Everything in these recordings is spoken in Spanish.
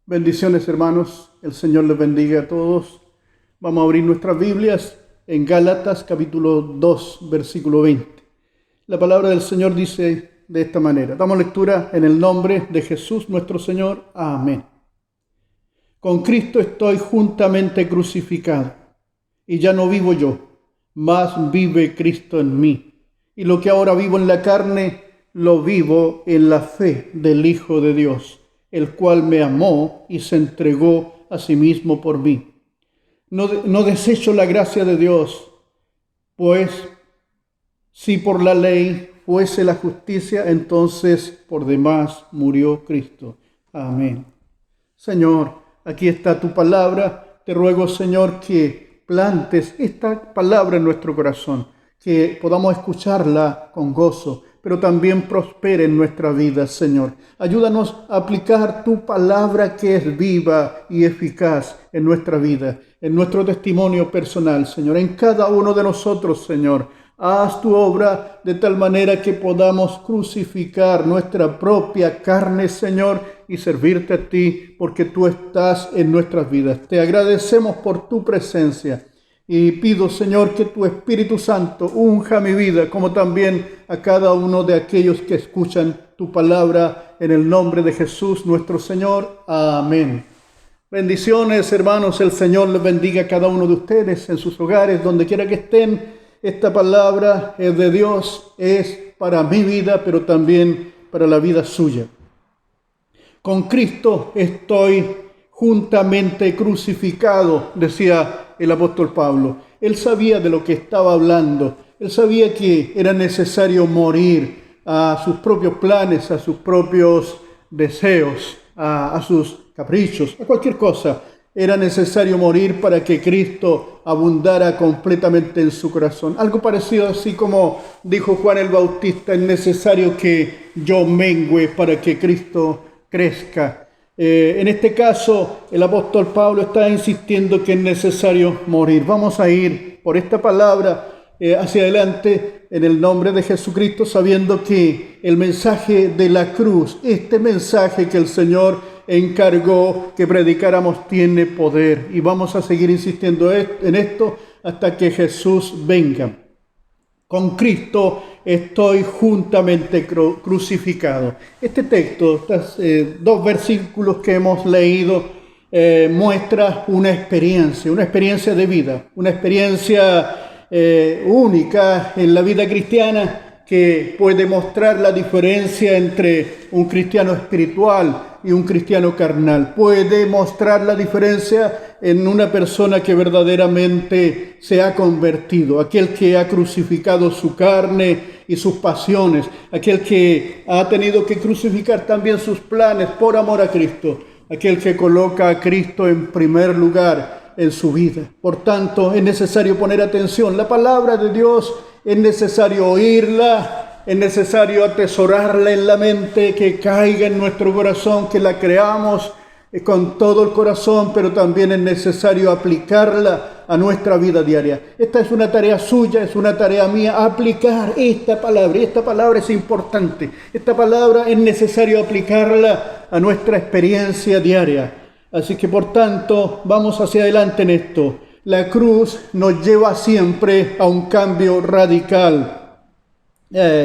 Bendiciones, hermanos. El Señor les bendiga a todos. Vamos a abrir nuestras Biblias en Gálatas capítulo 2, versículo 20. La palabra del Señor dice de esta manera. Damos lectura en el nombre de Jesús nuestro Señor. Amén. Con Cristo estoy juntamente crucificado, y ya no vivo yo, mas vive Cristo en mí. Y lo que ahora vivo en la carne, lo vivo en la fe del Hijo de Dios, el cual me amó y se entregó a sí mismo por mí. No desecho la gracia de Dios, pues si por la ley fuese la justicia, entonces por demás murió Cristo. Amén. Señor, aquí está tu palabra. Te ruego, Señor, que plantes esta palabra en nuestro corazón, que podamos escucharla con gozo, pero también prospere en nuestra vida, Señor. Ayúdanos a aplicar tu palabra que es viva y eficaz en nuestra vida, en nuestro testimonio personal, Señor, en cada uno de nosotros, Señor. Haz tu obra de tal manera que podamos crucificar nuestra propia carne, Señor, y servirte a ti, porque tú estás en nuestras vidas. Te agradecemos por tu presencia. Y pido, Señor, que tu Espíritu Santo unja mi vida, como también a cada uno de aquellos que escuchan tu palabra, en el nombre de Jesús nuestro Señor. Amén. Bendiciones, hermanos. El Señor les bendiga a cada uno de ustedes en sus hogares, donde quiera que estén. Esta palabra es de Dios, es para mi vida, pero también para la vida suya. Con Cristo estoy juntamente crucificado, decía el apóstol Pablo. Él sabía de lo que estaba hablando. Él sabía que era necesario morir a sus propios planes, a sus propios deseos, a sus caprichos, a cualquier cosa. Era necesario morir para que Cristo abundara completamente en su corazón. Algo parecido así como dijo Juan el Bautista: es necesario que yo mengüe para que Cristo crezca. En este caso, el apóstol Pablo está insistiendo que es necesario morir. Vamos a ir por esta palabra hacia adelante en el nombre de Jesucristo, sabiendo que el mensaje de la cruz, este mensaje que el Señor encargó que predicáramos, tiene poder. Y vamos a seguir insistiendo en esto hasta que Jesús venga. Con Cristo estoy juntamente crucificado. Este texto, estos dos versículos que hemos leído, muestra una experiencia de vida, una experiencia única en la vida cristiana, que puede mostrar la diferencia entre un cristiano espiritual y un cristiano carnal. Puede mostrar la diferencia en una persona que verdaderamente se ha convertido, aquel que ha crucificado su carne y sus pasiones, aquel que ha tenido que crucificar también sus planes por amor a Cristo, aquel que coloca a Cristo en primer lugar en su vida. Por tanto, es necesario poner atención. La palabra de Dios es necesario oírla, es necesario atesorarla en la mente, que caiga en nuestro corazón, que la creamos con todo el corazón, pero también es necesario aplicarla a nuestra vida diaria. Esta es una tarea suya, es una tarea mía, aplicar esta palabra. Y esta palabra es importante. Esta palabra es necesario aplicarla a nuestra experiencia diaria. Así que, por tanto, vamos hacia adelante en esto. La cruz nos lleva siempre a un cambio radical.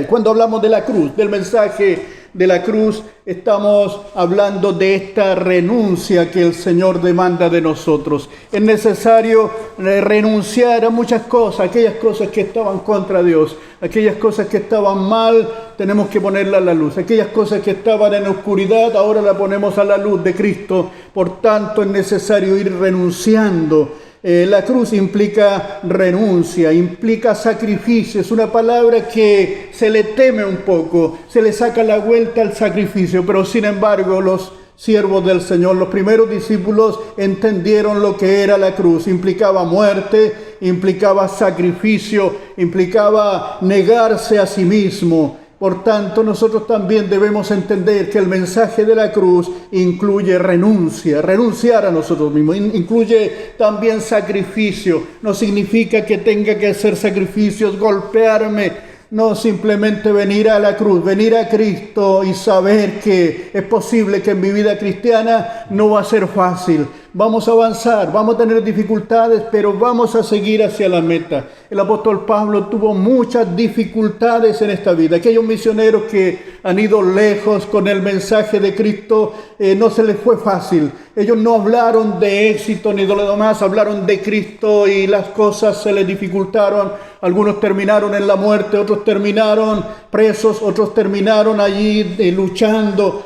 Cuando hablamos de la cruz, del mensaje de la cruz, estamos hablando de esta renuncia que el Señor demanda de nosotros. Es necesario renunciar a muchas cosas, aquellas cosas que estaban contra Dios, aquellas cosas que estaban mal, tenemos que ponerlas a la luz. Aquellas cosas que estaban en oscuridad, ahora las ponemos a la luz de Cristo. Por tanto, es necesario ir renunciando. La cruz implica renuncia, implica sacrificio. Es una palabra que se le teme un poco, se le saca la vuelta al sacrificio, pero sin embargo los siervos del Señor, los primeros discípulos, entendieron lo que era la cruz. Implicaba muerte, implicaba sacrificio, implicaba negarse a sí mismo. Por tanto, nosotros también debemos entender que el mensaje de la cruz incluye renunciar a nosotros mismos, incluye también sacrificio. No significa que tenga que hacer sacrificios, golpearme, No simplemente venir a la cruz, venir a Cristo y saber que es posible que en mi vida cristiana no va a ser fácil. Vamos a avanzar, vamos a tener dificultades, pero vamos a seguir hacia la meta. El apóstol Pablo tuvo muchas dificultades en esta vida. Aquellos misioneros que han ido lejos con el mensaje de Cristo, no se les fue fácil. Ellos no hablaron de éxito ni de lo demás, hablaron de Cristo y las cosas se les dificultaron. Algunos terminaron en la muerte, otros terminaron presos, otros terminaron allí luchando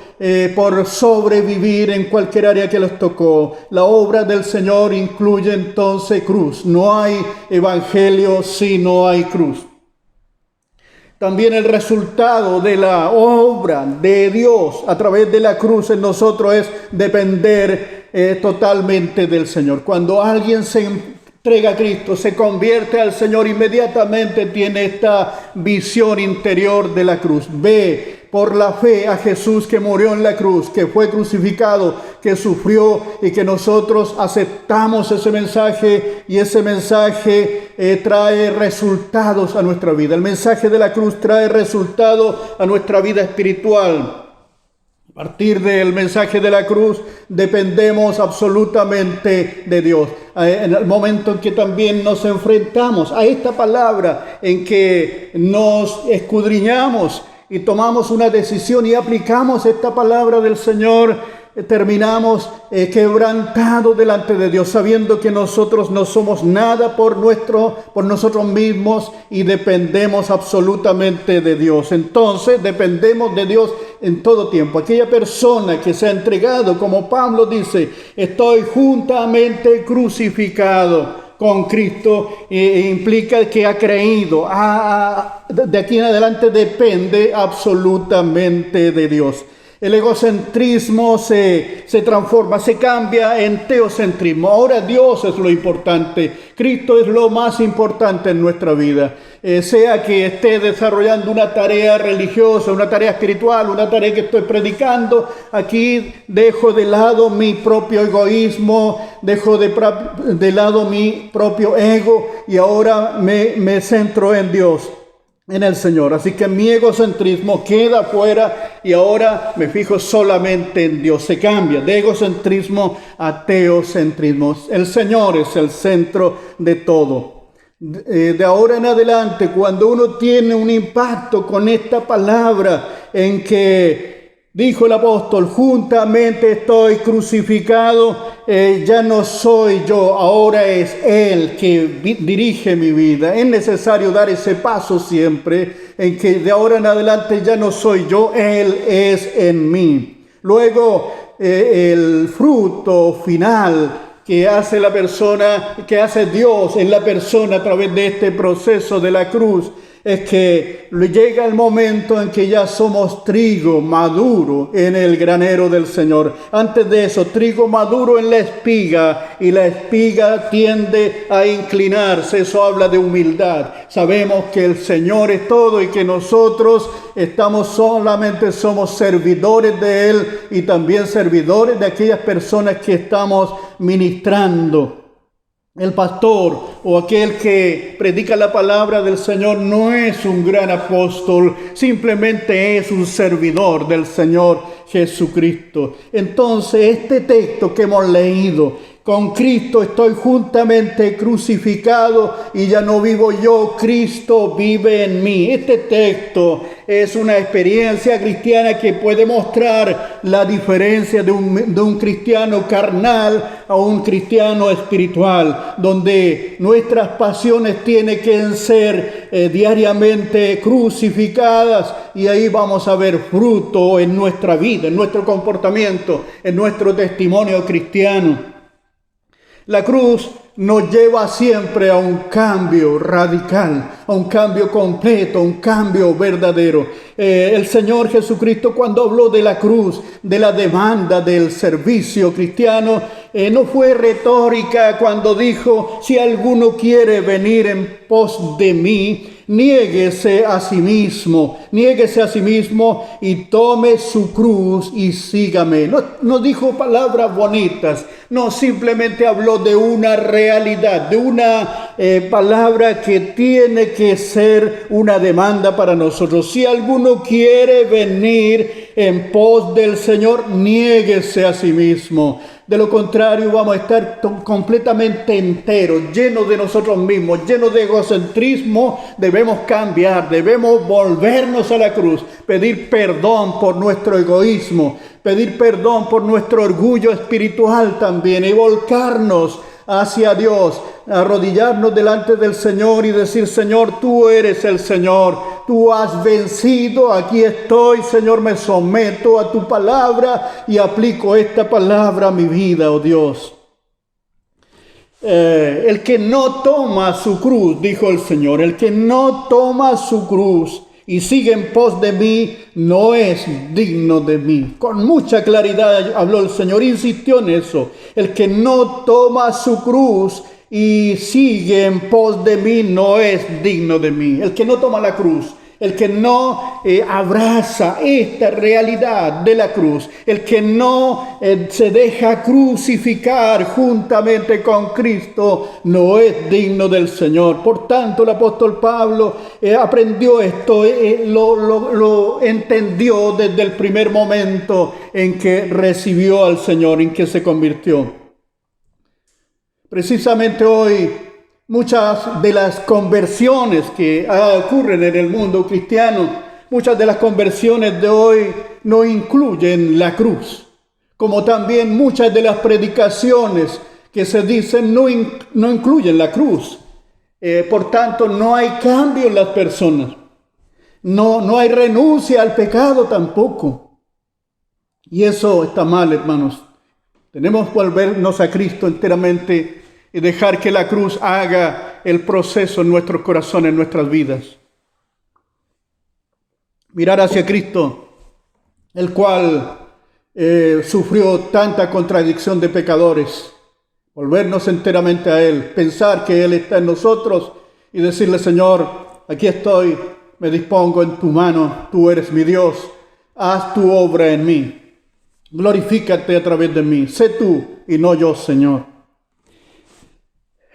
por sobrevivir en cualquier área que les tocó. La obra del Señor incluye entonces cruz. No hay evangelio si no hay cruz. También el resultado de la obra de Dios a través de la cruz en nosotros es depender totalmente del Señor. Cuando alguien se entrega a Cristo, se convierte al Señor, inmediatamente tiene esta visión interior de la cruz. Ve por la fe a Jesús que murió en la cruz, que fue crucificado, que sufrió y que nosotros aceptamos ese mensaje y ese mensaje trae resultados a nuestra vida. El mensaje de la cruz trae resultados a nuestra vida espiritual. A partir del mensaje de la cruz dependemos absolutamente de Dios. En el momento en que también nos enfrentamos a esta palabra, en que nos escudriñamos y tomamos una decisión y aplicamos esta palabra del Señor, terminamos quebrantados delante de Dios, sabiendo que nosotros no somos nada por nosotros mismos y dependemos absolutamente de Dios. Entonces dependemos de Dios en todo tiempo. Aquella persona que se ha entregado, como Pablo dice, estoy juntamente crucificado con Cristo, implica que ha creído. De aquí en adelante depende absolutamente de Dios. El egocentrismo se transforma, se cambia en teocentrismo. Ahora Dios es lo importante. Cristo es lo más importante en nuestra vida. Sea que esté desarrollando una tarea religiosa, una tarea espiritual, una tarea que estoy predicando, aquí dejo de lado mi propio egoísmo, dejo de lado mi propio ego y ahora me centro en Dios, en el Señor. Así que mi egocentrismo queda fuera y ahora me fijo solamente en Dios. Se cambia de egocentrismo a teocentrismo. El Señor es el centro de todo. De ahora en adelante, cuando uno tiene un impacto con esta palabra en que dijo el apóstol, juntamente estoy crucificado, ya no soy yo, ahora es Él que dirige mi vida. Es necesario dar ese paso siempre en que de ahora en adelante ya no soy yo, Él es en mí. Luego el fruto final que hace la persona, que hace Dios en la persona a través de este proceso de la cruz, es que llega el momento en que ya somos trigo maduro en el granero del Señor. Antes de eso, trigo maduro en la espiga, y la espiga tiende a inclinarse. Eso habla de humildad. Sabemos que el Señor es todo y que nosotros somos servidores de Él y también servidores de aquellas personas que estamos ministrando. El pastor o aquel que predica la palabra del Señor no es un gran apóstol, simplemente es un servidor del Señor Jesucristo. Entonces, este texto que hemos leído, con Cristo estoy juntamente crucificado y ya no vivo yo, Cristo vive en mí. Este texto es una experiencia cristiana que puede mostrar la diferencia de un cristiano carnal a un cristiano espiritual, donde nuestras pasiones tienen que ser diariamente crucificadas, y ahí vamos a ver fruto en nuestra vida, en nuestro comportamiento, en nuestro testimonio cristiano. La cruz nos lleva siempre a un cambio radical, a un cambio completo, a un cambio verdadero. El Señor Jesucristo, cuando habló de la cruz, de la demanda del servicio cristiano, no fue retórica cuando dijo, si alguno quiere venir en pos de mí, niéguese a sí mismo y tome su cruz y sígame. No dijo palabras bonitas, no, simplemente habló de una realidad, de una palabra que tiene que ser una demanda para nosotros. Si alguno quiere venir en pos del Señor, niéguese a sí mismo. De lo contrario, vamos a estar completamente enteros, llenos de nosotros mismos, llenos de egocentrismo. Debemos cambiar, debemos volvernos a la cruz, pedir perdón por nuestro egoísmo, pedir perdón por nuestro orgullo espiritual también y volcarnos hacia Dios, arrodillarnos delante del Señor y decir: Señor, tú eres el Señor, tú has vencido, aquí estoy, Señor, me someto a tu palabra y aplico esta palabra a mi vida, oh Dios. El que no toma su cruz, dijo el Señor, el que no toma su cruz y sigue en pos de mí, no es digno de mí. Con mucha claridad habló el Señor, insistió en eso. El que no toma su cruz y sigue en pos de mí, no es digno de mí. El que no toma la cruz, el que no abraza esta realidad de la cruz, el que no se deja crucificar juntamente con Cristo, no es digno del Señor. Por tanto, el apóstol Pablo aprendió esto, lo entendió desde el primer momento en que recibió al Señor, en que se convirtió. Precisamente hoy, muchas de las conversiones que ocurren en el mundo cristiano, muchas de las conversiones de hoy no incluyen la cruz, como también muchas de las predicaciones que se dicen no incluyen la cruz. Por tanto, no hay cambio en las personas, no hay renuncia al pecado tampoco. Y eso está mal, hermanos. Tenemos que volvernos a Cristo enteramente y dejar que la cruz haga el proceso en nuestros corazones, en nuestras vidas. Mirar hacia Cristo, el cual sufrió tanta contradicción de pecadores. Volvernos enteramente a Él, pensar que Él está en nosotros y decirle: Señor, aquí estoy, me dispongo en tu mano, tú eres mi Dios, haz tu obra en mí. Glorifícate a través de mí, sé tú y no yo, Señor.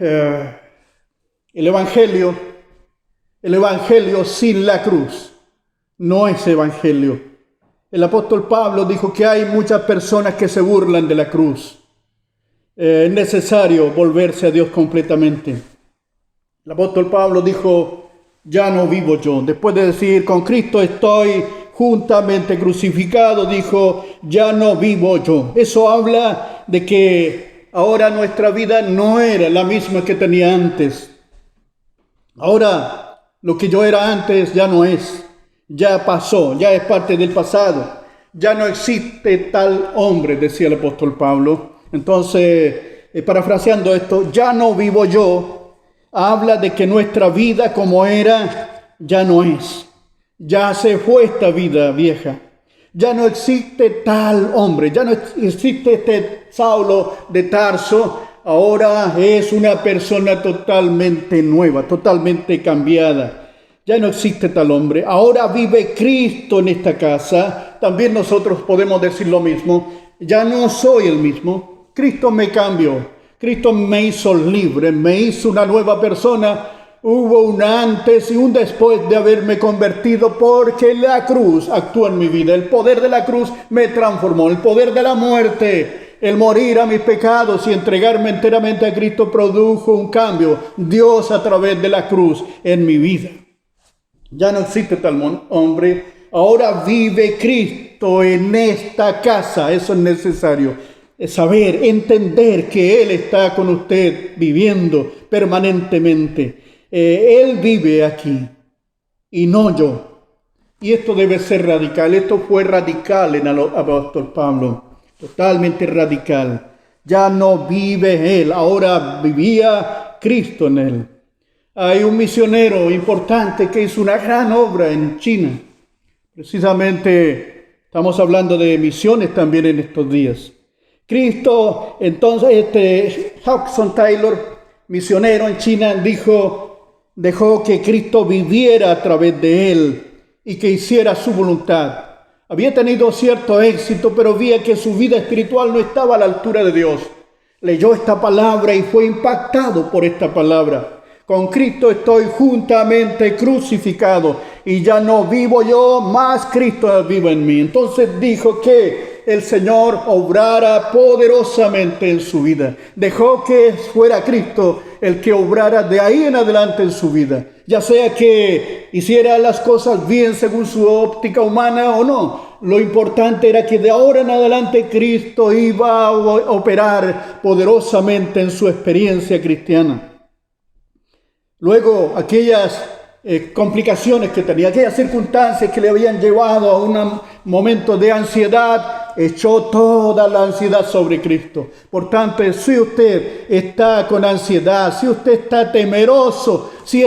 El evangelio sin la cruz no es evangelio. El apóstol Pablo dijo que hay muchas personas que se burlan de la cruz. Es necesario volverse a Dios completamente. El apóstol Pablo dijo: ya no vivo yo. Después de decir: con Cristo estoy juntamente crucificado, dijo: ya no vivo yo. Eso habla de que ahora nuestra vida no era la misma que tenía antes. Ahora lo que yo era antes ya no es. Ya pasó, ya es parte del pasado. Ya no existe tal hombre, decía el apóstol Pablo. Entonces, parafraseando esto, ya no vivo yo, habla de que nuestra vida como era ya no es. Ya se fue esta vida vieja. Ya no existe tal hombre, ya no existe este Saulo de Tarso. Ahora es una persona totalmente nueva, totalmente cambiada. Ya no existe tal hombre. Ahora vive Cristo en esta casa. También nosotros podemos decir lo mismo. Ya no soy el mismo. Cristo me cambió. Cristo me hizo libre, me hizo una nueva persona. Hubo un antes y un después de haberme convertido, porque la cruz actuó en mi vida. El poder de la cruz me transformó. El poder de la muerte, el morir a mis pecados y entregarme enteramente a Cristo, produjo un cambio. Dios a través de la cruz en mi vida. Ya no existe tal hombre. Ahora vive Cristo en esta casa. Eso es necesario. Es saber, entender que Él está con usted viviendo permanentemente. Él vive aquí y no yo. Y esto debe ser radical. Esto fue radical en el apóstol Pablo. Totalmente radical. Ya no vive él, ahora vivía Cristo en él. Hay un misionero importante que hizo una gran obra en China. Precisamente estamos hablando de misiones también en estos días. Cristo, entonces Hudson Taylor, misionero en China, dijo: Dejó que Cristo viviera a través de él y que hiciera su voluntad. Había tenido cierto éxito, pero veía que su vida espiritual no estaba a la altura de Dios. Leyó esta palabra y fue impactado por esta palabra. Con Cristo estoy juntamente crucificado y ya no vivo yo, más Cristo vive en mí. Entonces dijo que el Señor obrara poderosamente en su vida. Dejó que fuera Cristo el que obrara de ahí en adelante en su vida. Ya sea que hiciera las cosas bien según su óptica humana o no. Lo importante era que de ahora en adelante Cristo iba a operar poderosamente en su experiencia cristiana. Luego, aquellas complicaciones que tenía, aquellas circunstancias que le habían llevado a un momento de ansiedad, echó toda la ansiedad sobre Cristo. Por tanto, si usted está con ansiedad, si usted está temeroso, si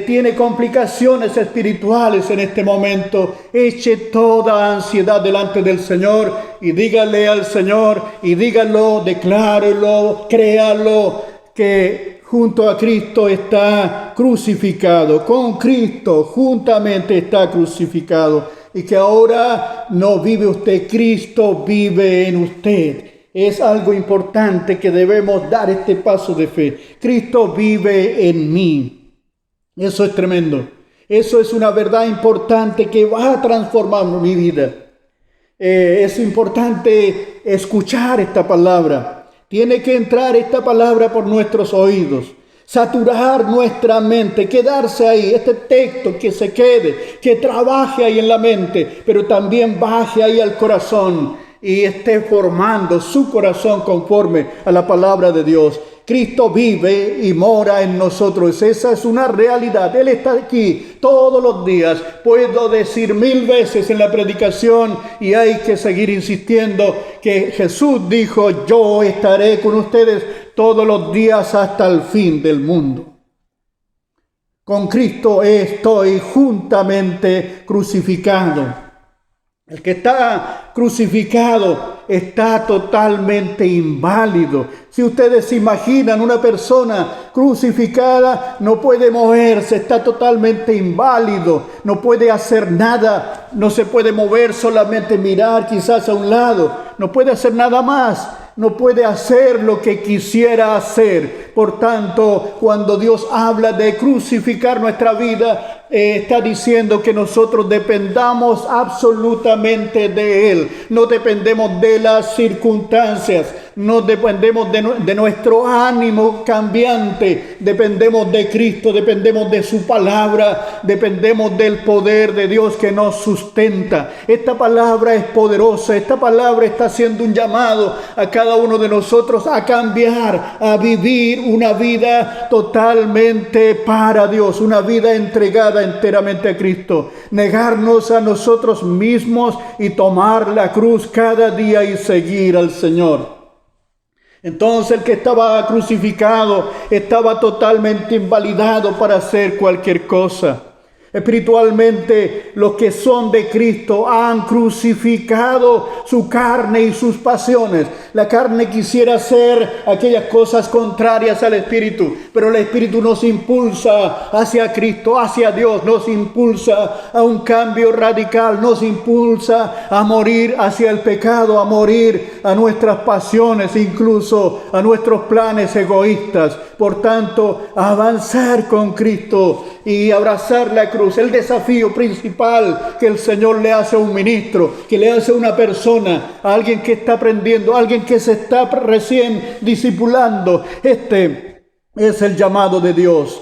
tiene complicaciones espirituales en este momento, eche toda ansiedad delante del Señor y dígale al Señor, y dígalo, declárelo, créalo, que junto a Cristo está crucificado, con Cristo juntamente está crucificado, y que ahora no vive usted, Cristo vive en usted. Es algo importante que debemos dar este paso de fe. Cristo vive en mí. Eso es tremendo. Eso es una verdad importante que va a transformar mi vida. Es importante escuchar esta palabra. Tiene que entrar esta palabra por nuestros oídos, saturar nuestra mente, quedarse ahí, este texto que se quede, que trabaje ahí en la mente, pero también baje ahí al corazón y esté formando su corazón conforme a la palabra de Dios. Cristo vive y mora en nosotros. Esa es una realidad. Él está aquí todos los días. Puedo decir 1000 veces en la predicación y hay que seguir insistiendo que Jesús dijo: yo estaré con ustedes todos los días hasta el fin del mundo. Con Cristo estoy juntamente crucificado. El que está crucificado está totalmente inválido. Si ustedes se imaginan una persona crucificada, no puede moverse, está totalmente inválido, no puede hacer nada, no se puede mover, solamente mirar quizás a un lado, no puede hacer nada más, no puede hacer lo que quisiera hacer. Por tanto, cuando Dios habla de crucificar nuestra vida, está diciendo que nosotros dependamos absolutamente de Él. No dependemos de las circunstancias, no dependemos de nuestro ánimo cambiante, dependemos de Cristo, dependemos de su palabra, dependemos del poder de Dios que nos sustenta. Esta palabra es poderosa, esta palabra está haciendo un llamado a cada uno de nosotros a cambiar, a vivir una vida totalmente para Dios, una vida entregada enteramente a Cristo, negarnos a nosotros mismos y tomar la cruz cada día y seguir al Señor. Entonces el que estaba crucificado estaba totalmente invalidado para hacer cualquier cosa. Espiritualmente, los que son de Cristo han crucificado su carne y sus pasiones. La carne quisiera hacer aquellas cosas contrarias al Espíritu, pero el Espíritu nos impulsa hacia Cristo, hacia Dios, nos impulsa a un cambio radical, nos impulsa a morir hacia el pecado, a morir a nuestras pasiones, incluso a nuestros planes egoístas. Por tanto, avanzar con Cristo y abrazar la cruz. El desafío principal que el Señor le hace a un ministro, que le hace a una persona, a alguien que está aprendiendo, a alguien que se está recién discipulando. Este es el llamado de Dios.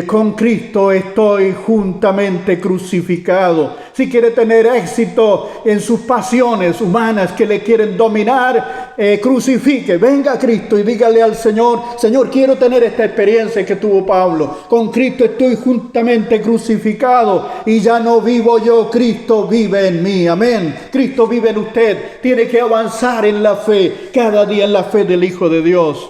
Con Cristo estoy juntamente crucificado. Si quiere tener éxito en sus pasiones humanas que le quieren dominar, crucifique, venga a Cristo y dígale al Señor: Señor, quiero tener esta experiencia que tuvo Pablo. Con Cristo estoy juntamente crucificado y ya no vivo yo, Cristo vive en mí. Amén. Cristo vive en usted. Tiene que avanzar en la fe, cada día en la fe del Hijo de Dios.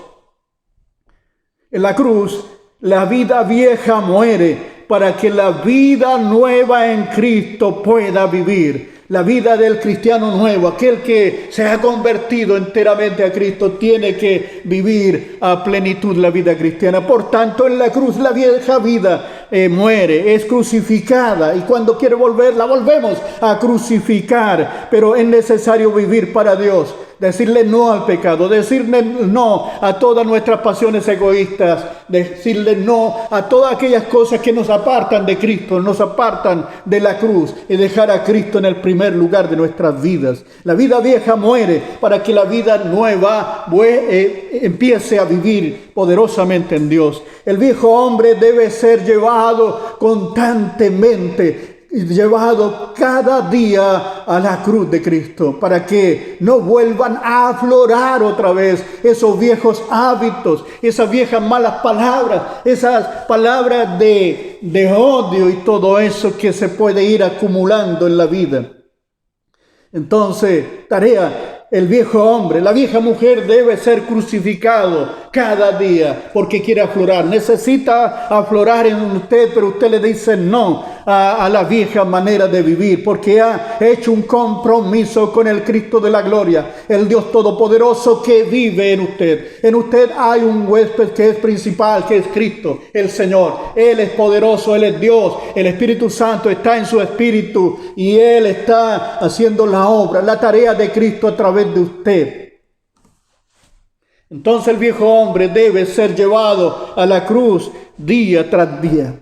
En la cruz, la vida vieja muere para que la vida nueva en Cristo pueda vivir. La vida del cristiano nuevo, aquel que se ha convertido enteramente a Cristo, tiene que vivir a plenitud la vida cristiana. Por tanto, en la cruz la vieja vida muere, es crucificada, y cuando quiere volver, la volvemos a crucificar. Pero es necesario vivir para Dios, decirle no al pecado, decirle no a todas nuestras pasiones egoístas, decirle no a todas aquellas cosas que nos apartan de Cristo, nos apartan de la cruz, y dejar a Cristo en el primer lugar de nuestras vidas. La vida vieja muere para que la vida nueva empiece a vivir poderosamente en Dios. El viejo hombre debe ser llevado constantemente, llevado cada día a la cruz de Cristo, para que no vuelvan a aflorar otra vez esos viejos hábitos, esas viejas malas palabras, esas palabras de odio y todo eso que se puede ir acumulando en la vida. Entonces, el viejo hombre, la vieja mujer debe ser crucificado cada día porque quiere aflorar. Necesita aflorar en usted, pero usted le dice no a la vieja manera de vivir, porque ha hecho un compromiso con el Cristo de la gloria, el Dios Todopoderoso que vive en usted. En usted hay un huésped que es principal, que es Cristo, el Señor. Él es poderoso, Él es Dios. El Espíritu Santo está en su espíritu y Él está haciendo la obra, la tarea de Cristo a través de usted. Entonces el viejo hombre debe ser llevado a la cruz día tras día.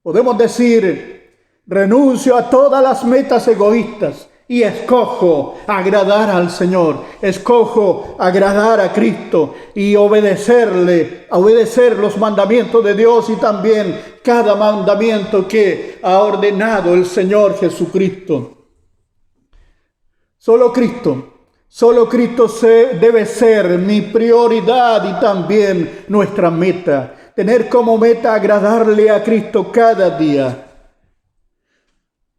Podemos decir, renuncio a todas las metas egoístas y escojo agradar al Señor, escojo agradar a Cristo y obedecer los mandamientos de Dios, y también cada mandamiento que ha ordenado el Señor Jesucristo. Solo Cristo debe ser mi prioridad y también nuestra meta. Tener como meta agradarle a Cristo cada día.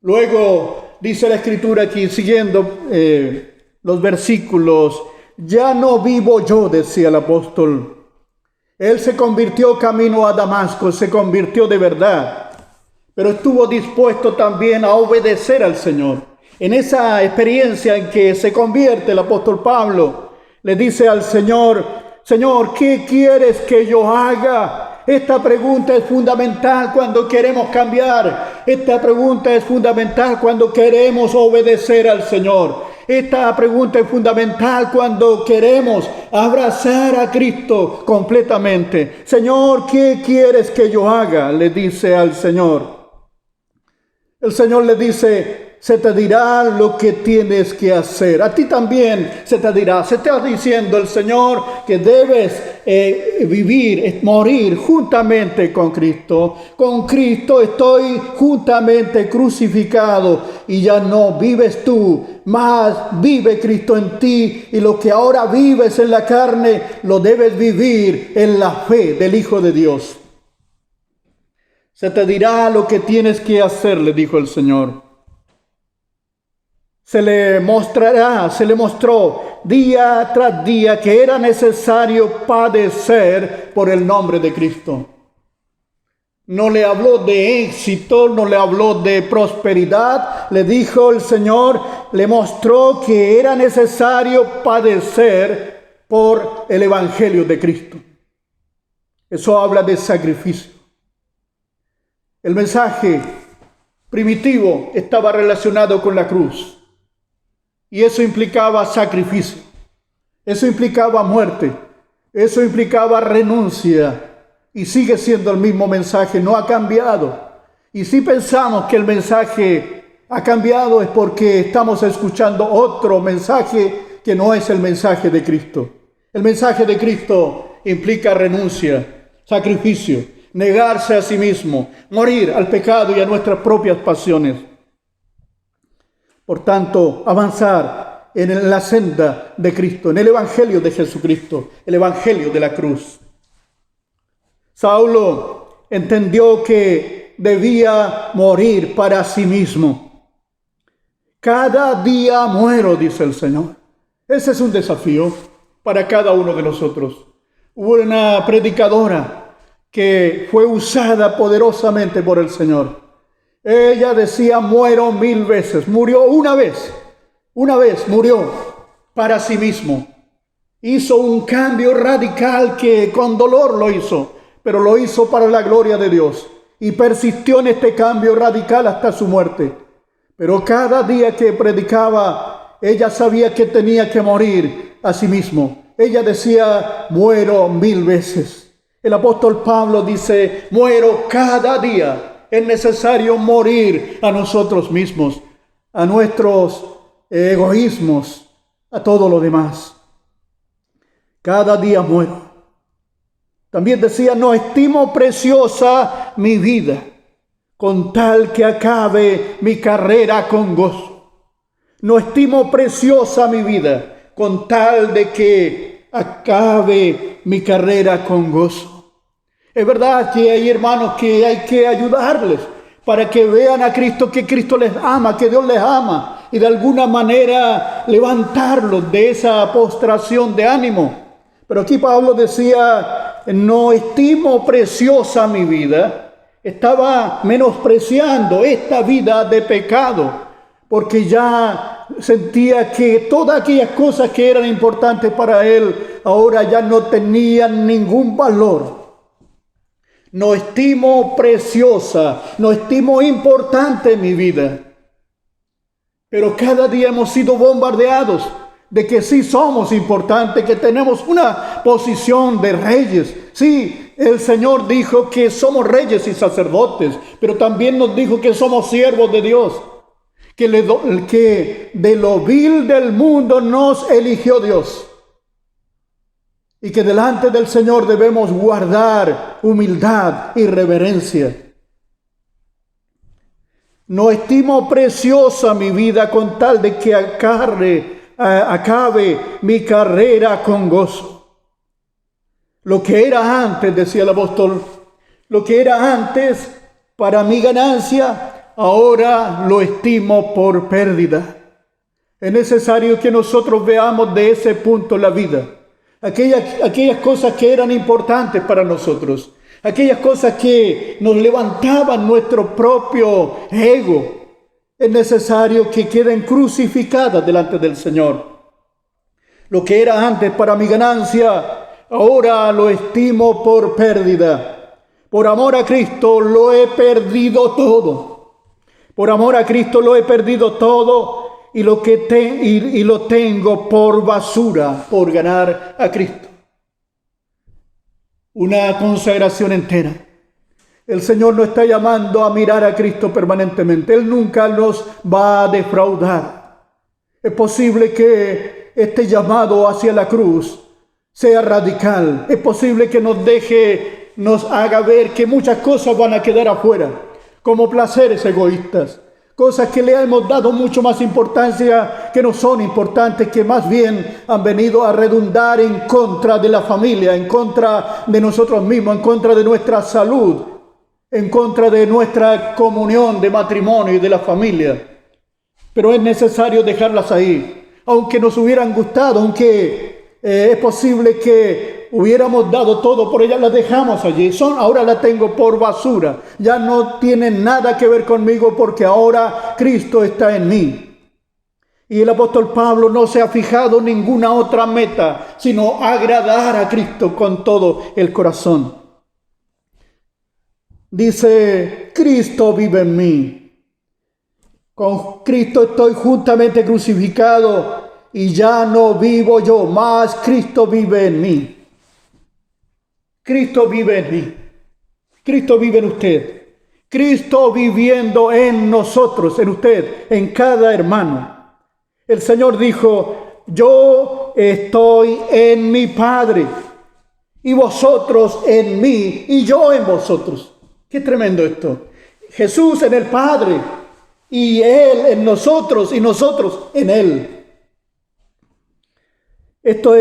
Luego dice la Escritura aquí, siguiendo los versículos, ya no vivo yo, decía el apóstol. Él se convirtió camino a Damasco, se convirtió de verdad, pero estuvo dispuesto también a obedecer al Señor. En esa experiencia en que se convierte el apóstol Pablo, le dice al Señor, Señor, ¿qué quieres que yo haga? Esta pregunta es fundamental cuando queremos cambiar. Esta pregunta es fundamental cuando queremos obedecer al Señor. Esta pregunta es fundamental cuando queremos abrazar a Cristo completamente. Señor, ¿qué quieres que yo haga? Le dice al Señor. El Señor le dice, se te dirá lo que tienes que hacer. A ti también se te dirá. Se te está diciendo el Señor que debes morir juntamente con Cristo. Con Cristo estoy juntamente crucificado y ya no vives tú, mas vive Cristo en ti, y lo que ahora vives en la carne lo debes vivir en la fe del Hijo de Dios. Se te dirá lo que tienes que hacer, le dijo el Señor. Se le mostró día tras día que era necesario padecer por el nombre de Cristo. No le habló de éxito, no le habló de prosperidad. Le dijo el Señor, le mostró que era necesario padecer por el Evangelio de Cristo. Eso habla de sacrificio. El mensaje primitivo estaba relacionado con la cruz. Y eso implicaba sacrificio, eso implicaba muerte, eso implicaba renuncia. Y sigue siendo el mismo mensaje, no ha cambiado. Y si pensamos que el mensaje ha cambiado es porque estamos escuchando otro mensaje que no es el mensaje de Cristo. El mensaje de Cristo implica renuncia, sacrificio, negarse a sí mismo, morir al pecado y a nuestras propias pasiones. Por tanto, avanzar en la senda de Cristo, en el Evangelio de Jesucristo, el Evangelio de la cruz. Saulo entendió que debía morir para sí mismo. Cada día muero, dice el Señor. Ese es un desafío para cada uno de nosotros. Hubo una predicadora que fue usada poderosamente por el Señor. Ella decía, muero 1000 veces. Murió una vez murió para sí mismo. Hizo un cambio radical que con dolor lo hizo, pero lo hizo para la gloria de Dios. Y persistió en este cambio radical hasta su muerte. Pero cada día que predicaba, ella sabía que tenía que morir a sí mismo. Ella decía, muero 1000 veces. El apóstol Pablo dice, muero cada día. Es necesario morir a nosotros mismos, a nuestros egoísmos, a todo lo demás. Cada día muero. También decía, no estimo preciosa mi vida, con tal que acabe mi carrera con gozo. No estimo preciosa mi vida, con tal de que acabe mi carrera con gozo. Es verdad que hay hermanos que hay que ayudarles para que vean a Cristo, que Cristo les ama, que Dios les ama, y de alguna manera levantarlos de esa postración de ánimo. Pero aquí Pablo decía, no estimo preciosa mi vida. Estaba menospreciando esta vida de pecado, porque ya sentía que todas aquellas cosas que eran importantes para él, ahora ya no tenían ningún valor. No estimo preciosa, no estimo importante mi vida. Pero cada día hemos sido bombardeados de que sí somos importantes, que tenemos una posición de reyes. Sí, el Señor dijo que somos reyes y sacerdotes, pero también nos dijo que somos siervos de Dios, que de lo vil del mundo nos eligió Dios. Y que delante del Señor debemos guardar humildad y reverencia. No estimo preciosa mi vida con tal de que acabe mi carrera con gozo. Lo que era antes, decía el apóstol, lo que era antes para mi ganancia, ahora lo estimo por pérdida. Es necesario que nosotros veamos de ese punto la vida. Aquellas cosas que eran importantes para nosotros, aquellas cosas que nos levantaban nuestro propio ego, es necesario que queden crucificadas delante del Señor. Lo que era antes para mi ganancia, ahora lo estimo por pérdida. Por amor a Cristo lo he perdido todo. Por amor a Cristo lo he perdido todo. Y lo tengo por basura, por ganar a Cristo. Una consagración entera. El Señor nos está llamando a mirar a Cristo permanentemente. Él nunca nos va a defraudar. Es posible que este llamado hacia la cruz sea radical. Es posible que nos haga ver que muchas cosas van a quedar afuera, como placeres egoístas. Cosas que le hemos dado mucho más importancia, que no son importantes, que más bien han venido a redundar en contra de la familia, en contra de nosotros mismos, en contra de nuestra salud, en contra de nuestra comunión de matrimonio y de la familia. Pero es necesario dejarlas ahí, aunque nos hubieran gustado, aunque es posible que hubiéramos dado todo por ellas, las dejamos allí. Ahora las tengo por basura. Ya no tienen nada que ver conmigo porque ahora Cristo está en mí. Y el apóstol Pablo no se ha fijado ninguna otra meta, sino agradar a Cristo con todo el corazón. Dice, Cristo vive en mí. Con Cristo estoy juntamente crucificado y ya no vivo yo, más Cristo vive en mí. Cristo vive en mí. Cristo vive en usted. Cristo viviendo en nosotros, en usted, en cada hermano. El Señor dijo, yo estoy en mi Padre y vosotros en mí y yo en vosotros. Qué tremendo esto. Jesús en el Padre y Él en nosotros y nosotros en Él. Esto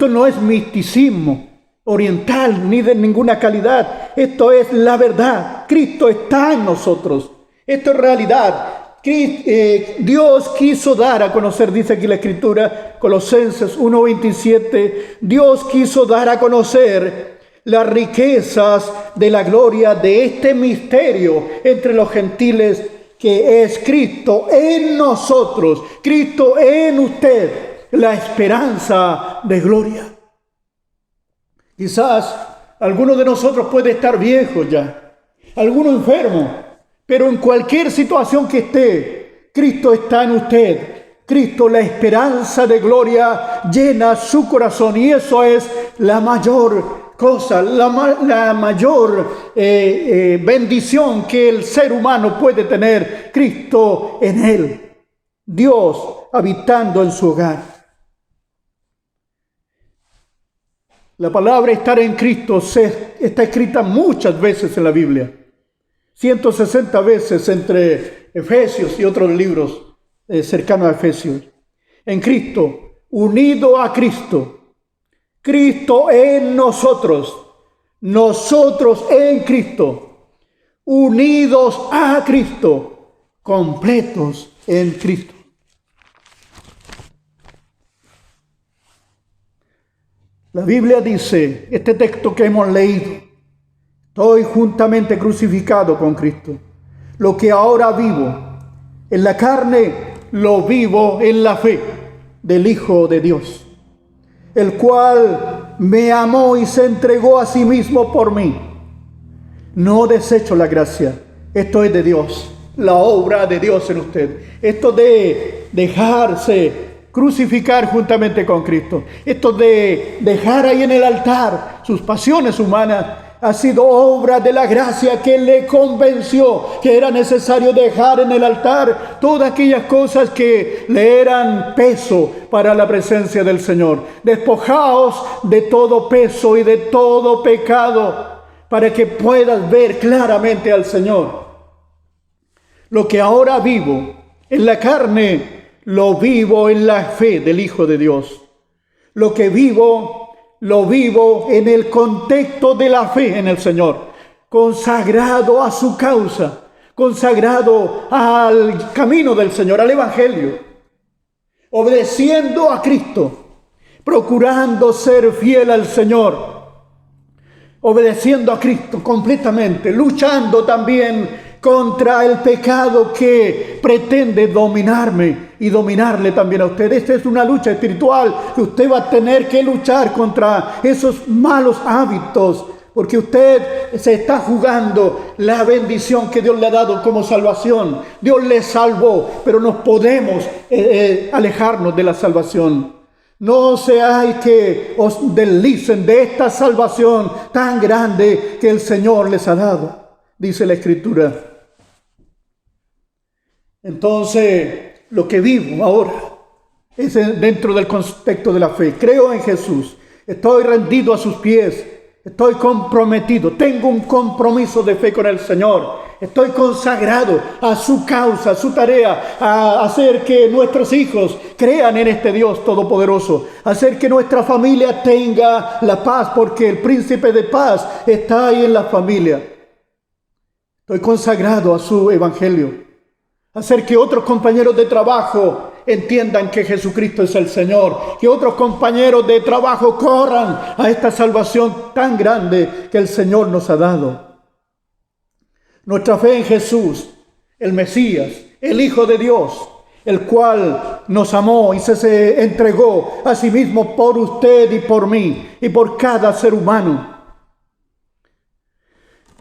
no es misticismo oriental ni de ninguna calidad. Esto es la verdad. Cristo está en nosotros. Esto es realidad. Dios quiso dar a conocer, dice aquí la Escritura, Colosenses 1:27, Dios quiso dar a conocer las riquezas de la gloria de este misterio entre los gentiles, que es Cristo en nosotros, Cristo en usted, la esperanza de gloria. Quizás alguno de nosotros puede estar viejo ya, alguno enfermo, pero en cualquier situación que esté, Cristo está en usted. Cristo, la esperanza de gloria, llena su corazón, y eso es la mayor cosa, la mayor bendición que el ser humano puede tener. Cristo en él, Dios habitando en su hogar. La palabra estar en Cristo está escrita muchas veces en la Biblia, 160 veces entre Efesios y otros libros cercanos a Efesios. En Cristo, unido a Cristo, Cristo en nosotros, nosotros en Cristo, unidos a Cristo, completos en Cristo. La Biblia dice, este texto que hemos leído, estoy juntamente crucificado con Cristo. Lo que ahora vivo en la carne, lo vivo en la fe del Hijo de Dios, el cual me amó y se entregó a sí mismo por mí. No desecho la gracia, esto es de Dios, la obra de Dios en usted. Esto de dejarse crucificar juntamente con Cristo, esto de dejar ahí en el altar sus pasiones humanas, ha sido obra de la gracia que le convenció que era necesario dejar en el altar todas aquellas cosas que le eran peso para la presencia del Señor. Despojaos de todo peso y de todo pecado para que puedas ver claramente al Señor. Lo que ahora vivo en la carne, lo vivo en la fe del Hijo de Dios. Lo que vivo, lo vivo en el contexto de la fe en el Señor, consagrado a su causa, consagrado al camino del Señor, al Evangelio, obedeciendo a Cristo, procurando ser fiel al Señor, obedeciendo a Cristo completamente, luchando también contra el pecado que pretende dominarme y dominarle también a usted. Esta es una lucha espiritual que usted va a tener que luchar contra esos malos hábitos, porque usted se está jugando la bendición que Dios le ha dado como salvación. Dios le salvó, pero no podemos alejarnos de la salvación. No seáis que os deslicen de esta salvación tan grande que el Señor les ha dado, dice la Escritura. Entonces, lo que vivo ahora es dentro del contexto de la fe. Creo en Jesús, estoy rendido a sus pies, estoy comprometido, tengo un compromiso de fe con el Señor, estoy consagrado a su causa, a su tarea, a hacer que nuestros hijos crean en este Dios todopoderoso, hacer que nuestra familia tenga la paz, porque el príncipe de paz está ahí en la familia. Estoy consagrado a su evangelio. Hacer que otros compañeros de trabajo entiendan que Jesucristo es el Señor. Que otros compañeros de trabajo corran a esta salvación tan grande que el Señor nos ha dado. Nuestra fe en Jesús, el Mesías, el Hijo de Dios, el cual nos amó y se entregó a sí mismo por usted y por mí y por cada ser humano.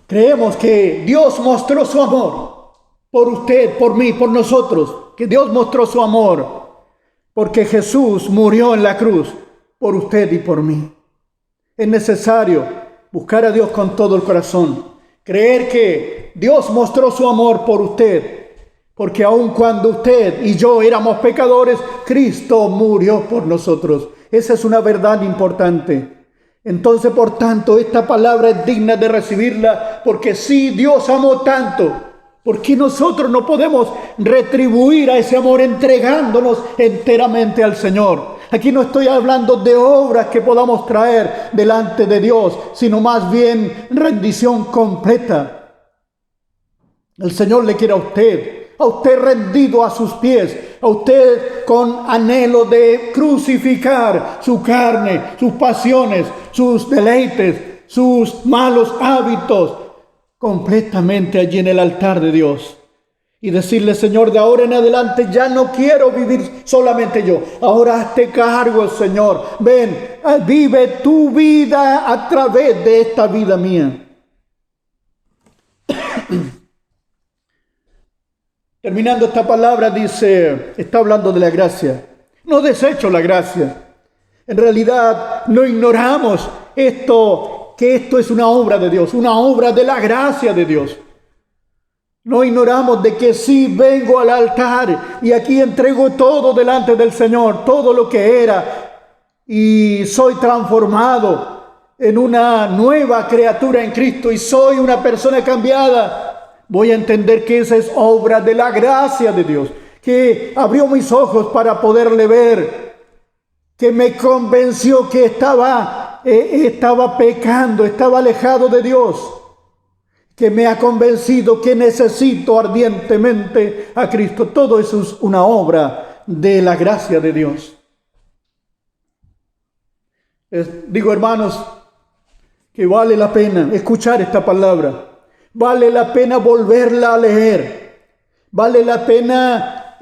Creemos que Dios mostró su amor por usted, por mí, por nosotros, que Dios mostró su amor, porque Jesús murió en la cruz por usted y por mí. Es necesario buscar a Dios con todo el corazón, creer que Dios mostró su amor por usted, porque aun cuando usted y yo éramos pecadores, Cristo murió por nosotros. Esa es una verdad importante. Entonces, por tanto, esta palabra es digna de recibirla, porque si Dios amó tanto, ¿por qué nosotros no podemos retribuir a ese amor entregándonos enteramente al Señor? Aquí no estoy hablando de obras que podamos traer delante de Dios, sino más bien rendición completa. El Señor le quiere a usted rendido a sus pies, a usted con anhelo de crucificar su carne, sus pasiones, sus deleites, sus malos hábitos completamente allí en el altar de Dios. Y decirle, Señor, de ahora en adelante ya no quiero vivir solamente yo. Ahora hazte cargo, Señor. Ven, vive tu vida a través de esta vida mía. Terminando esta palabra dice, está hablando de la gracia. No desecho la gracia. En realidad no ignoramos que esto es una obra de Dios, una obra de la gracia de Dios. No ignoramos de que sí vengo al altar y aquí entrego todo delante del Señor, todo lo que era, y soy transformado en una nueva criatura en Cristo y soy una persona cambiada. Voy a entender que esa es obra de la gracia de Dios, que abrió mis ojos para poderle ver, que me convenció que estaba pecando, estaba alejado de Dios, que me ha convencido que necesito ardientemente a Cristo. Todo eso es una obra de la gracia de Dios. Digo, hermanos, que vale la pena escuchar esta palabra. Vale la pena volverla a leer. Vale la pena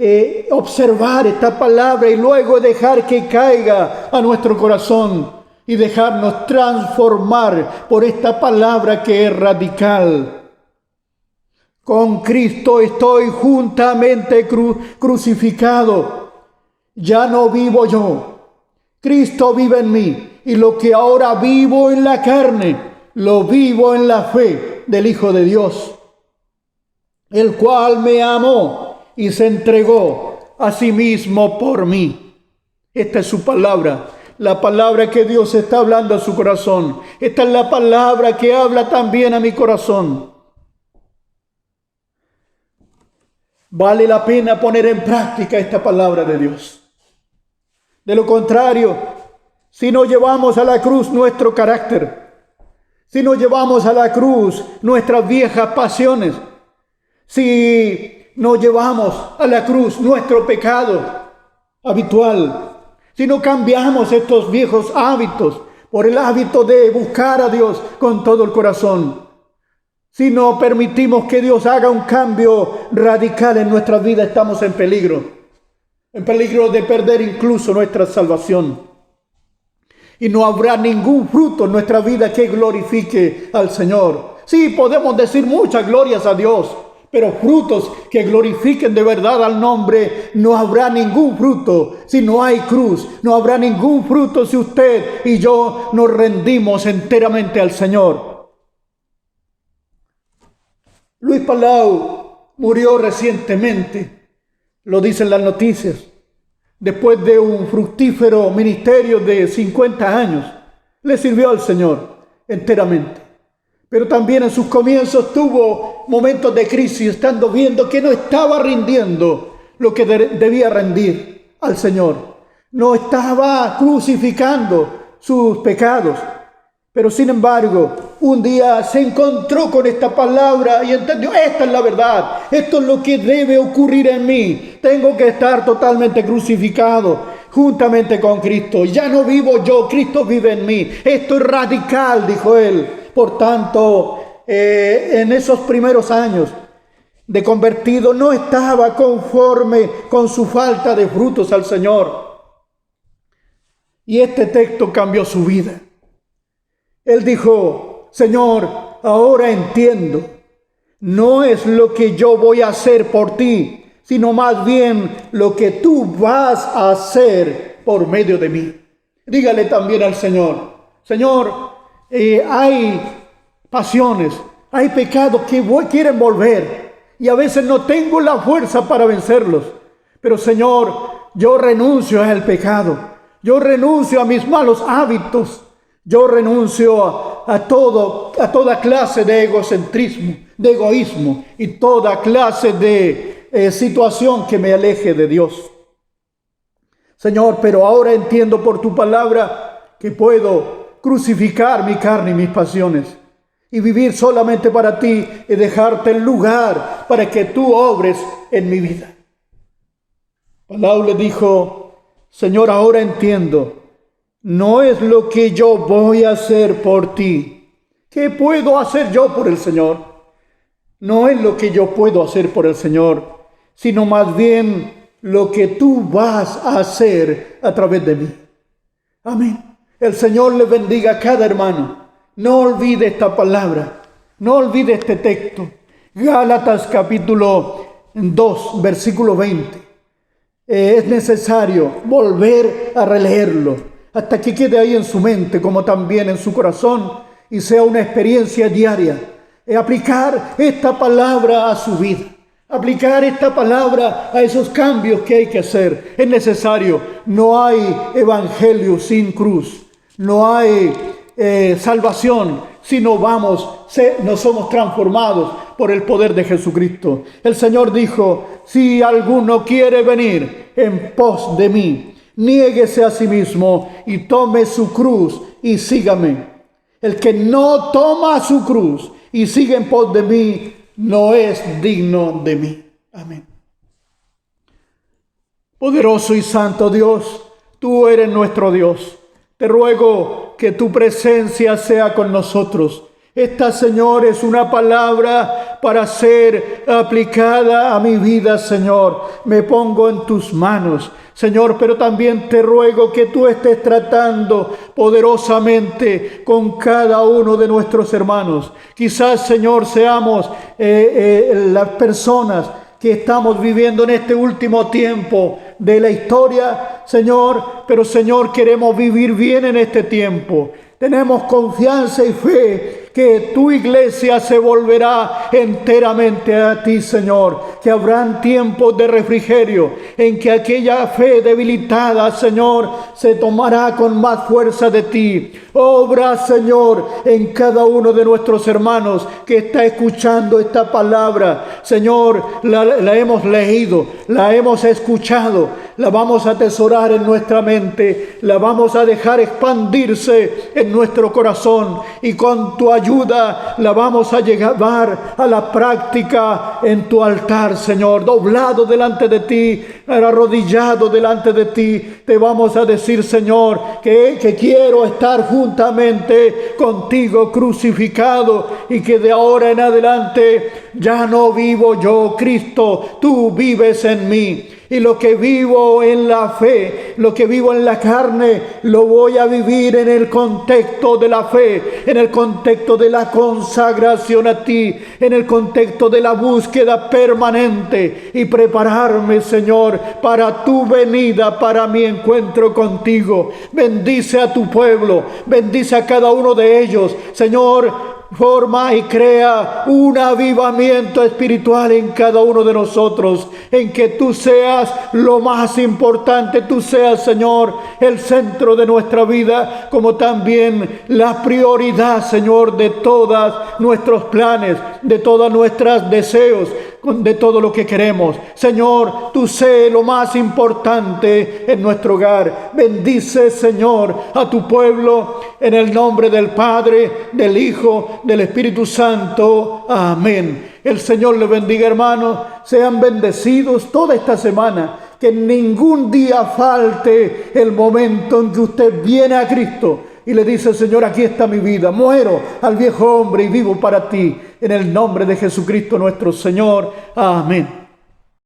observar esta palabra y luego dejar que caiga a nuestro corazón y dejarnos transformar por esta palabra que es radical. Con Cristo estoy juntamente crucificado. Ya no vivo yo. Cristo vive en mí. Y lo que ahora vivo en la carne, lo vivo en la fe del Hijo de Dios, el cual me amó y se entregó a sí mismo por mí. Esta es su palabra, la palabra que Dios está hablando a su corazón. Esta es la palabra que habla también a mi corazón. Vale la pena poner en práctica esta palabra de Dios. De lo contrario, si no llevamos a la cruz nuestro carácter, si no llevamos a la cruz nuestras viejas pasiones, si no llevamos a la cruz nuestro pecado habitual, si no cambiamos estos viejos hábitos por el hábito de buscar a Dios con todo el corazón, si no permitimos que Dios haga un cambio radical en nuestra vida, estamos en peligro de perder incluso nuestra salvación. Y no habrá ningún fruto en nuestra vida que glorifique al Señor. Sí, podemos decir muchas glorias a Dios, pero frutos que glorifiquen de verdad al nombre, no habrá ningún fruto si no hay cruz. No habrá ningún fruto si usted y yo nos rendimos enteramente al Señor. Luis Palau murió recientemente, lo dicen las noticias, después de un fructífero ministerio de 50 años. Le sirvió al Señor enteramente. Pero también en sus comienzos tuvo momentos de crisis, estando viendo que no estaba rindiendo lo que debía rendir al Señor. No estaba crucificando sus pecados. Pero sin embargo, un día se encontró con esta palabra y entendió, esta es la verdad, esto es lo que debe ocurrir en mí. Tengo que estar totalmente crucificado juntamente con Cristo. Ya no vivo yo, Cristo vive en mí. Esto es radical, dijo él. Por tanto, en esos primeros años de convertido no estaba conforme con su falta de frutos al Señor. Y este texto cambió su vida. Él dijo, Señor, ahora entiendo, no es lo que yo voy a hacer por ti, sino más bien lo que tú vas a hacer por medio de mí. Dígale también al Señor, Señor, hay pasiones, hay pecados que quieren volver y a veces no tengo la fuerza para vencerlos. Pero Señor, yo renuncio al pecado, yo renuncio a mis malos hábitos. Yo renuncio a toda clase de egocentrismo, de egoísmo y toda clase de situación que me aleje de Dios. Señor, pero ahora entiendo por tu palabra que puedo crucificar mi carne y mis pasiones y vivir solamente para ti y dejarte el lugar para que tú obres en mi vida. Palau le dijo, Señor, ahora entiendo. No es lo que yo voy a hacer por ti, ¿Qué puedo hacer yo por el Señor? No es lo que yo puedo hacer por el Señor, sino más bien lo que tú vas a hacer a través de mí. Amén. El Señor le bendiga a cada hermano. No olvide esta palabra. No olvide este texto. Gálatas capítulo 2, versículo 20. Es necesario volver a releerlo hasta que quede ahí en su mente como también en su corazón y sea una experiencia diaria. Aplicar esta palabra a su vida. Aplicar esta palabra a esos cambios que hay que hacer. Es necesario. No hay evangelio sin cruz. No hay salvación si no somos transformados por el poder de Jesucristo. El Señor dijo: si alguno quiere venir en pos de mí, niéguese a sí mismo y tome su cruz y sígame. El que no toma su cruz y sigue en pos de mí, no es digno de mí. Amén. Poderoso y santo Dios, tú eres nuestro Dios. Te ruego que tu presencia sea con nosotros. Esta, Señor, es una palabra para ser aplicada a mi vida, Señor. Me pongo en tus manos, Señor, pero también te ruego que tú estés tratando poderosamente con cada uno de nuestros hermanos. Quizás, Señor, seamos las personas que estamos viviendo en este último tiempo de la historia, Señor, pero, Señor, queremos vivir bien en este tiempo. Tenemos confianza y fe que tu iglesia se volverá enteramente a ti, Señor, que habrán tiempos de refrigerio en que aquella fe debilitada, Señor, se tomará con más fuerza de ti. Obra, Señor, en cada uno de nuestros hermanos que está escuchando esta palabra. Señor, la hemos leído, la hemos escuchado, la vamos a atesorar en nuestra mente, la vamos a dejar expandirse en nuestro corazón y con tu ayuda la vamos a llevar a la práctica en tu altar, Señor. Doblado delante de ti, arrodillado delante de ti, te vamos a decir, Señor, que quiero estar juntamente contigo crucificado y que de ahora en adelante ya no vivo yo, Cristo, tú vives en mí. Y lo que vivo en la fe, lo que vivo en la carne, lo voy a vivir en el contexto de la fe, en el contexto de la consagración a ti, en el contexto de la búsqueda permanente y prepararme, Señor, para tu venida, para mi encuentro contigo. Bendice a tu pueblo, bendice a cada uno de ellos, Señor. Forma y crea un avivamiento espiritual en cada uno de nosotros, en que tú seas lo más importante, tú seas, Señor, el centro de nuestra vida, como también la prioridad, Señor, de todos nuestros planes, de todos nuestros deseos, de todo lo que queremos. Señor, tú sé lo más importante en nuestro hogar. Bendice, Señor, a tu pueblo en el nombre del Padre, del Hijo, del Espíritu Santo. Amén. El Señor les bendiga, hermanos. Sean bendecidos toda esta semana. Que ningún día falte el momento en que usted viene a Cristo y le dice: Señor, aquí está mi vida. Muero al viejo hombre y vivo para ti. En el nombre de Jesucristo nuestro Señor. Amén.